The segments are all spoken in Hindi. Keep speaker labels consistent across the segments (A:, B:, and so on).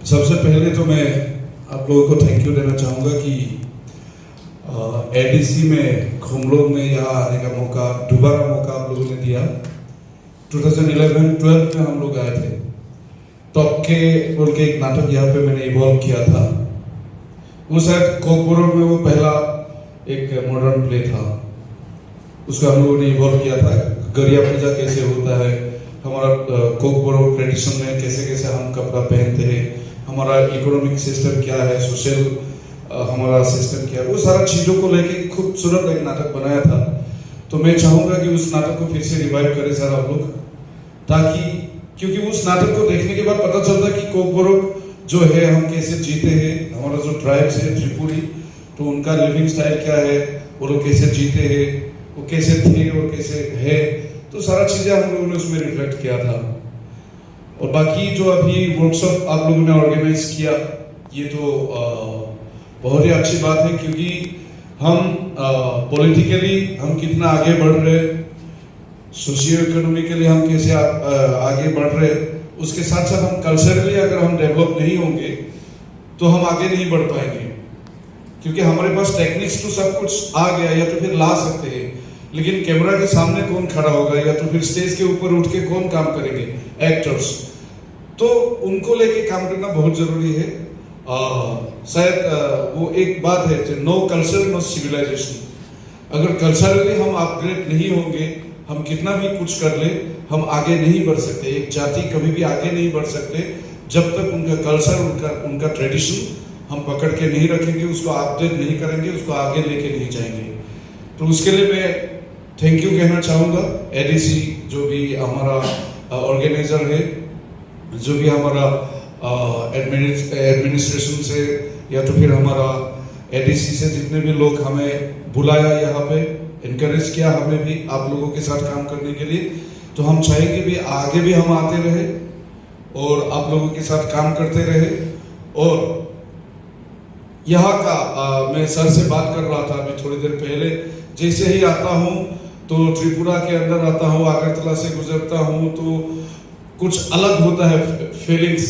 A: सबसे पहले तो मैं आप लोगों को थैंक यू देना चाहूँगा कि एडीसी में हम लोग में यहाँ आने का मौका, दोबारा मौका आप लोगों ने दिया। 2011-12 में हम लोग आए थे। टॉप के बोल के एक नाटक यहाँ पे मैंने इवॉल्व किया था। वो शायद कोकबोरो में वो पहला एक मॉडर्न प्ले था, उसको हम लोगों ने इवॉल्व किया था। गरिया पूजा कैसे होता है, हमारा कोकबोरो ट्रेडिशन में कैसे कैसे हम कपड़ा पहनते हैं, हमारा इकोनॉमिक सिस्टम क्या है, सोशल हमारा सिस्टम क्या है, वो सारा चीज़ों को लेके खूबसूरत एक नाटक बनाया था। तो मैं चाहूँगा कि उस नाटक को फिर से रिवाइव करें सर आप लोग, ताकि क्योंकि उस नाटक को देखने के बाद पता चलता है कि कोकबोरो जो है हम कैसे जीते हैं, हमारा जो ट्राइब्स है त्रिपुरी, तो उनका लिविंग स्टाइल क्या है, वो लोग कैसे जीते हैं, वो कैसे थे और कैसे है, तो सारा चीज़ें हम लोगों ने उसमें रिफ्लेक्ट किया था। और बाकी जो अभी वर्कशॉप आप लोगों ने ऑर्गेनाइज किया, ये तो बहुत ही अच्छी बात है, क्योंकि हम पॉलिटिकली हम कितना आगे बढ़ रहे, सोशियो इकोनॉमिकली हम कैसे आगे बढ़ रहे, उसके साथ साथ हम कल्चरली अगर हम डेवलप नहीं होंगे तो हम आगे नहीं बढ़ पाएंगे। क्योंकि हमारे पास टेक्निक्स तो सब कुछ आ गया, या तो फिर ला सकते हैं, लेकिन कैमरा के सामने कौन खड़ा होगा, या तो फिर स्टेज के ऊपर उठ के कौन काम करेंगे, एक्टर्स, तो उनको लेके काम करना बहुत जरूरी है। शायद वो एक बात है, नो कल्चर नो सिविलाइजेशन। अगर कल्चरली हम अपग्रेड नहीं होंगे, हम कितना भी कुछ कर ले, हम आगे नहीं बढ़ सकते। एक जाति कभी भी आगे नहीं बढ़ सकते जब तक उनका कल्चर, उनका ट्रेडिशन हम पकड़ के नहीं रखेंगे, उसको अपडेट नहीं करेंगे, उसको आगे लेके नहीं जाएंगे। तो उसके लिए मैं थैंक यू कहना चाहूँगा एडीसी जो भी हमारा ऑर्गेनाइजर है, जो भी हमारा एडमिनिस्ट्रेशन से, या तो फिर हमारा एडीसी से जितने भी लोग हमें बुलाया, यहाँ पे इनकरेज किया हमें भी आप लोगों के साथ काम करने के लिए। तो हम चाहेंगे भी आगे भी हम आते रहे और आप लोगों के साथ काम करते रहे। और यहाँ का मैं सर से बात कर रहा था अभी थोड़ी देर पहले, जैसे ही आता हूँ तो त्रिपुरा के अंदर आता हूँ, अगरतला से गुजरता हूँ, तो कुछ अलग होता है फीलिंग्स,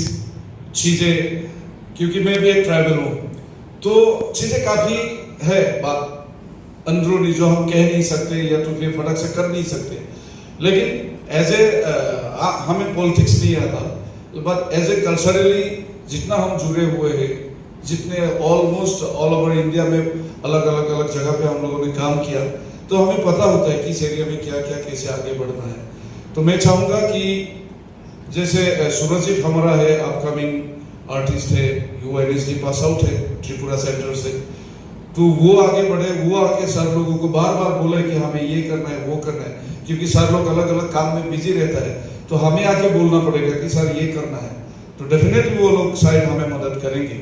A: चीज़ें, क्योंकि मैं भी एक ट्राइबल हूँ, तो चीज़ें काफ़ी है बात अंदरूनी जो हम कह नहीं सकते, या तो फिर फटक से कर नहीं सकते। लेकिन एज ए हमें पॉलिटिक्स नहीं आता, बट एज ए कल्चरली जितना हम जुड़े हुए हैं, जितने ऑलमोस्ट ऑल ओवर इंडिया में अलग अलग जगह पे हम लोगों ने काम किया, तो हमें पता होता है कि इस एरिया में क्या क्या कैसे आगे बढ़ना है। तो मैं चाहूँगा कि जैसे सूरजीत हमारा है, अपकमिंग आर्टिस्ट है, UNSD पास आउट है त्रिपुरा सेंटर से, तो वो आगे बढ़े, वो आके सर लोगों को बार बार बोले कि हमें ये करना है, वो करना है, क्योंकि सर लोग अलग अलग काम में बिजी रहता है, तो हमें आके बोलना पड़ेगा कि सर ये करना है, तो डेफिनेटली वो लोग शायद हमें मदद करेंगे,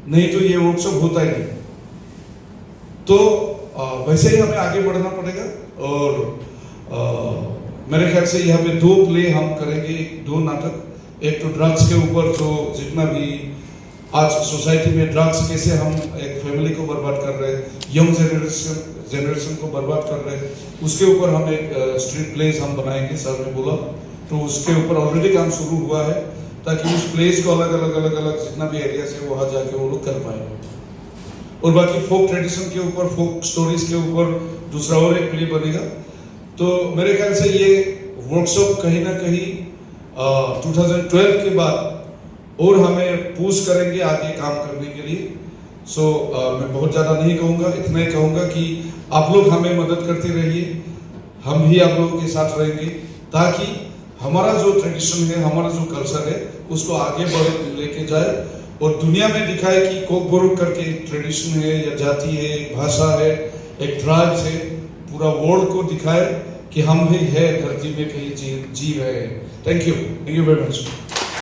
A: नहीं तो ये वर्कशॉप होता ही नहीं। तो वैसे ही हमें आगे बढ़ना पड़ेगा। और मेरे ख्याल से यहाँ पे 2 प्ले हम करेंगे, 2 नाटक, एक तो ड्रग्स के ऊपर, जो जितना भी आज सोसाइटी में ड्रग्स कैसे हम एक फैमिली को बर्बाद कर रहे हैं, यंग जनरेशन को बर्बाद कर रहे हैं, उसके ऊपर हम एक स्ट्रीट प्लेस हम बनाएंगे, सर ने बोला, तो उसके ऊपर ऑलरेडी काम शुरू हुआ है, ताकि उस प्लेस को अलग अलग जितना भी एरिया से वहाँ जाके वो लोग कर पाए। और बाकी फोक ट्रेडिशन के ऊपर, फोक स्टोरीज के ऊपर दूसरा और एक प्ले बनेगा। तो मेरे ख्याल से ये वर्कशॉप कहीं ना कहीं 2012 के बाद और हमें पुश करेंगे आगे काम करने के लिए। मैं बहुत ज़्यादा नहीं कहूँगा, इतना ही कहूँगा कि आप लोग हमें मदद करते रहिए, हम भी आप लोगों के साथ रहेंगे, ताकि हमारा जो ट्रेडिशन है, हमारा जो कल्चर है, उसको आगे बढ़ लेके जाए और दुनिया में दिखाए कि कोकबोरो करके एक ट्रेडिशन है, या जाति है, एक भाषा है, एक ट्राइब है, पूरा वर्ल्ड को दिखाए कि हम भी है धरती में कहीं जी रहे हैं। Thank you very much.